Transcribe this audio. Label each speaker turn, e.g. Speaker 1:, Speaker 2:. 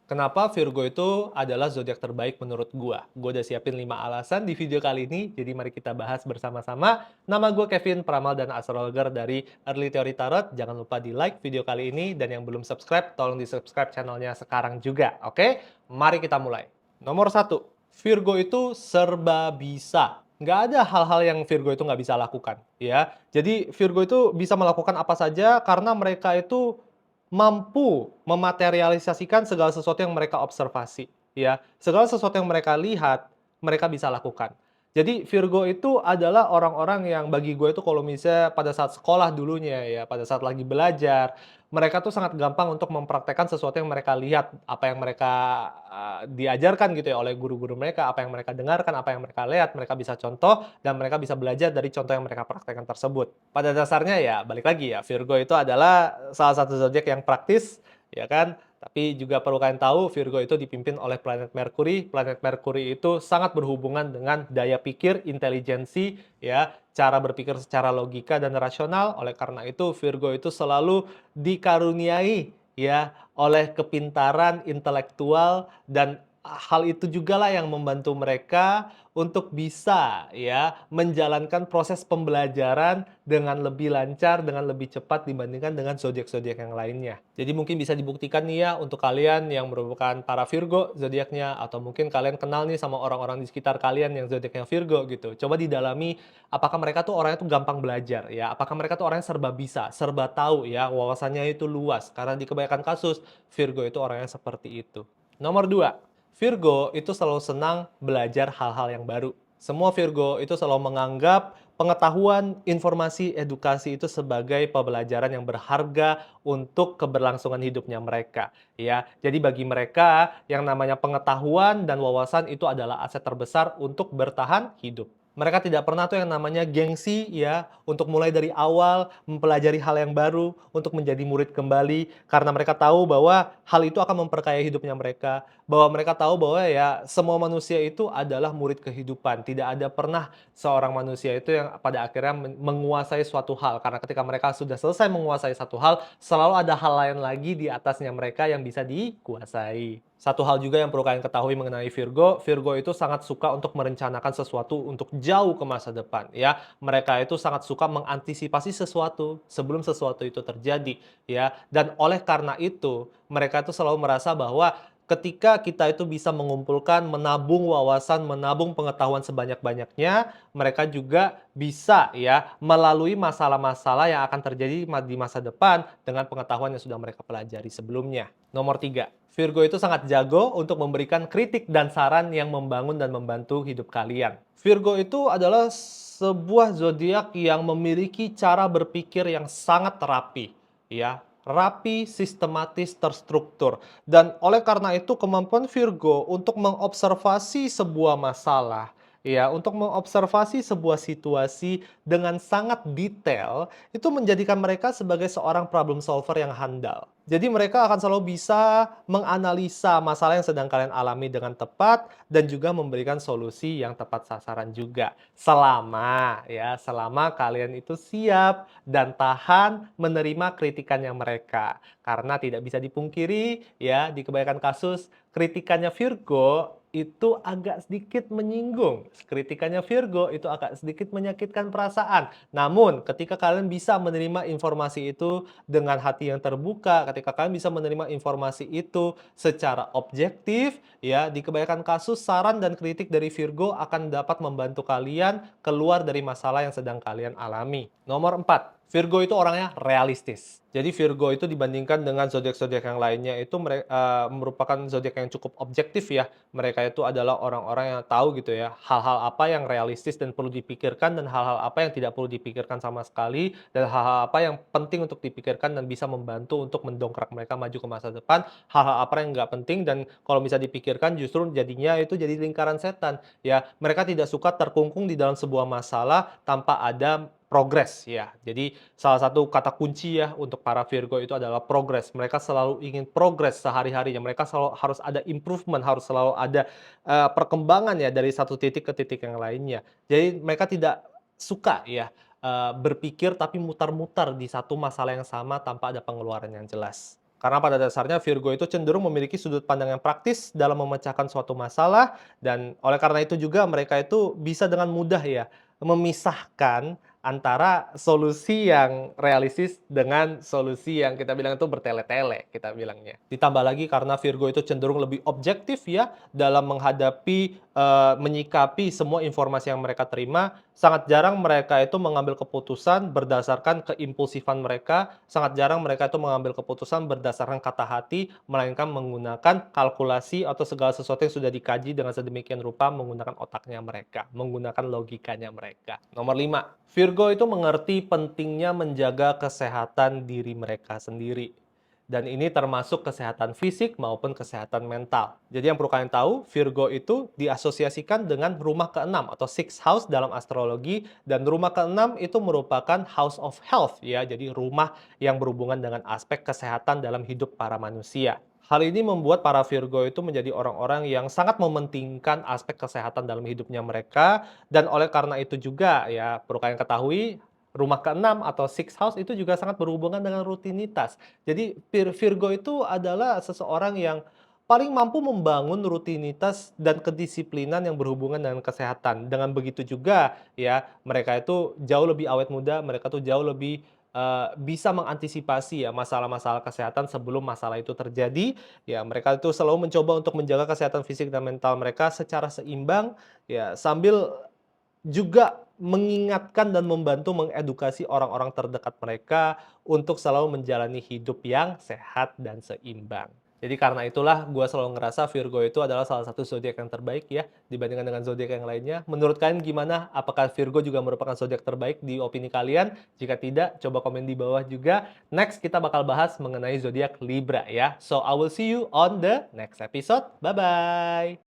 Speaker 1: Kenapa Virgo itu adalah zodiak terbaik menurut gua? Gua udah siapin 5 alasan di video kali ini, jadi mari kita bahas bersama-sama. Nama gua Kevin, peramal dan astrologer dari Early Theory Tarot. Jangan lupa di like video kali ini, dan yang belum subscribe, tolong di subscribe channelnya sekarang juga, oke? Mari kita mulai. Nomor satu, Virgo itu serba bisa. Nggak ada hal-hal yang Virgo itu nggak bisa lakukan, ya. Jadi Virgo itu bisa melakukan apa saja karena mereka itu mampu mematerialisasikan segala sesuatu yang mereka observasi, ya. Segala sesuatu yang mereka lihat, mereka bisa lakukan. Jadi Virgo itu adalah orang-orang yang bagi gue itu kalau misalnya pada saat sekolah dulunya ya, pada saat lagi belajar, mereka tuh sangat gampang untuk mempraktekkan sesuatu yang mereka lihat, apa yang mereka, diajarkan gitu ya oleh guru-guru mereka, apa yang mereka dengarkan, apa yang mereka lihat, mereka bisa contoh dan mereka bisa belajar dari contoh yang mereka praktekkan tersebut. Pada dasarnya ya balik lagi ya, Virgo itu adalah salah satu zodiak yang praktis, ya kan? Tapi juga perlu kalian tahu Virgo itu dipimpin oleh planet Merkuri. Planet Merkuri itu sangat berhubungan dengan daya pikir, intelijensi, ya, cara berpikir secara logika dan rasional. Oleh karena itu Virgo itu selalu dikaruniai ya oleh kepintaran intelektual dan hal itu jugalah yang membantu mereka untuk bisa ya menjalankan proses pembelajaran dengan lebih lancar, dengan lebih cepat dibandingkan dengan zodiak-zodiak yang lainnya. Jadi mungkin bisa dibuktikan nih ya untuk kalian yang merupakan para Virgo zodiaknya atau mungkin kalian kenal nih sama orang-orang di sekitar kalian yang zodiaknya Virgo gitu. Coba didalami apakah mereka tuh orangnya tuh gampang belajar ya, apakah mereka tuh orangnya serba bisa, serba tahu ya, wawasannya itu luas. Karena di kebanyakan kasus Virgo itu orangnya seperti itu. Nomor 2, Virgo itu selalu senang belajar hal-hal yang baru. Semua Virgo itu selalu menganggap pengetahuan, informasi, edukasi itu sebagai pembelajaran yang berharga untuk keberlangsungan hidupnya mereka, ya. Jadi bagi mereka yang namanya pengetahuan dan wawasan itu adalah aset terbesar untuk bertahan hidup. Mereka tidak pernah tuh yang namanya gengsi ya, untuk mulai dari awal mempelajari hal yang baru, untuk menjadi murid kembali, karena mereka tahu bahwa hal itu akan memperkaya hidupnya mereka, bahwa mereka tahu bahwa ya semua manusia itu adalah murid kehidupan. Tidak ada pernah seorang manusia itu yang pada akhirnya menguasai suatu hal. Karena ketika mereka sudah selesai menguasai satu hal, selalu ada hal lain lagi di atasnya mereka yang bisa dikuasai. Satu hal juga yang perlu kalian ketahui mengenai Virgo, Virgo itu sangat suka untuk merencanakan sesuatu untuk jauh ke masa depan, ya. Mereka itu sangat suka mengantisipasi sesuatu sebelum sesuatu itu terjadi, ya. Dan oleh karena itu, mereka itu selalu merasa bahwa ketika kita itu bisa mengumpulkan, menabung wawasan, menabung pengetahuan sebanyak-banyaknya, mereka juga bisa ya melalui masalah-masalah yang akan terjadi di masa depan dengan pengetahuan yang sudah mereka pelajari sebelumnya. Nomor 3, Virgo itu sangat jago untuk memberikan kritik dan saran yang membangun dan membantu hidup kalian. Virgo itu adalah sebuah zodiak yang memiliki cara berpikir yang sangat rapi, ya, rapi, sistematis, terstruktur. Dan oleh karena itu kemampuan Virgo untuk mengobservasi sebuah masalah, ya, untuk mengobservasi sebuah situasi dengan sangat detail, itu menjadikan mereka sebagai seorang problem solver yang handal. Jadi mereka akan selalu bisa menganalisa masalah yang sedang kalian alami dengan tepat dan juga memberikan solusi yang tepat sasaran juga. Selama kalian itu siap dan tahan menerima kritikannya mereka. Karena tidak bisa dipungkiri ya, di kebanyakan kasus kritikannya Virgo itu agak sedikit menyinggung. Kritikannya Virgo itu agak sedikit menyakitkan perasaan. Namun, ketika kalian bisa menerima informasi itu dengan hati yang terbuka, ketika kalian bisa menerima informasi itu secara objektif, ya, di kebanyakan kasus saran dan kritik dari Virgo akan dapat membantu kalian keluar dari masalah yang sedang kalian alami. Nomor 4, Virgo itu orangnya realistis. Jadi Virgo itu dibandingkan dengan zodiak-zodiak yang lainnya itu merupakan zodiak yang cukup objektif ya. Mereka itu adalah orang-orang yang tahu gitu ya, hal-hal apa yang realistis dan perlu dipikirkan dan hal-hal apa yang tidak perlu dipikirkan sama sekali dan hal-hal apa yang penting untuk dipikirkan dan bisa membantu untuk mendongkrak mereka maju ke masa depan, hal-hal apa yang nggak penting dan kalau bisa dipikirkan justru jadinya itu jadi lingkaran setan. Ya, mereka tidak suka terkungkung di dalam sebuah masalah tanpa ada progres ya. Jadi salah satu kata kunci ya untuk para Virgo itu adalah progres. Mereka selalu ingin progres sehari-harinya. Mereka selalu harus ada improvement, harus selalu ada perkembangan ya dari satu titik ke titik yang lainnya. Jadi mereka tidak suka ya berpikir tapi mutar-mutar di satu masalah yang sama tanpa ada pengeluaran yang jelas. Karena pada dasarnya Virgo itu cenderung memiliki sudut pandang yang praktis dalam memecahkan suatu masalah dan oleh karena itu juga mereka itu bisa dengan mudah ya memisahkan antara solusi yang realistis dengan solusi yang kita bilang itu bertele-tele kita bilangnya. Ditambah lagi karena Virgo itu cenderung lebih objektif ya dalam menghadapi, menyikapi semua informasi yang mereka terima, sangat jarang mereka itu mengambil keputusan berdasarkan keimpulsifan mereka, sangat jarang mereka itu mengambil keputusan berdasarkan kata hati, melainkan menggunakan kalkulasi atau segala sesuatu yang sudah dikaji dengan sedemikian rupa menggunakan otaknya mereka, menggunakan logikanya mereka. Nomor 5, Virgo itu mengerti pentingnya menjaga kesehatan diri mereka sendiri. Dan ini termasuk kesehatan fisik maupun kesehatan mental. Jadi yang perlu kalian tahu, Virgo itu diasosiasikan dengan rumah keenam atau sixth house dalam astrologi dan rumah keenam itu merupakan house of health ya. Jadi rumah yang berhubungan dengan aspek kesehatan dalam hidup para manusia. Hal ini membuat para Virgo itu menjadi orang-orang yang sangat mementingkan aspek kesehatan dalam hidupnya mereka dan oleh karena itu juga ya perlu kalian ketahui rumah keenam atau sixth house itu juga sangat berhubungan dengan rutinitas. Jadi Virgo itu adalah seseorang yang paling mampu membangun rutinitas dan kedisiplinan yang berhubungan dengan kesehatan. Dengan begitu juga ya, mereka itu jauh lebih awet muda, mereka tuh jauh lebih, bisa mengantisipasi ya masalah-masalah kesehatan sebelum masalah itu terjadi. Ya mereka itu selalu mencoba untuk menjaga kesehatan fisik dan mental mereka secara seimbang, ya sambil juga mengingatkan dan membantu mengedukasi orang-orang terdekat mereka untuk selalu menjalani hidup yang sehat dan seimbang. Jadi karena itulah gue selalu ngerasa Virgo itu adalah salah satu zodiak yang terbaik ya dibandingkan dengan zodiak yang lainnya. Menurut kalian gimana? Apakah Virgo juga merupakan zodiak terbaik di opini kalian? Jika tidak, coba komen di bawah juga. Next kita bakal bahas mengenai zodiak Libra ya. So I will see you on the next episode. Bye bye.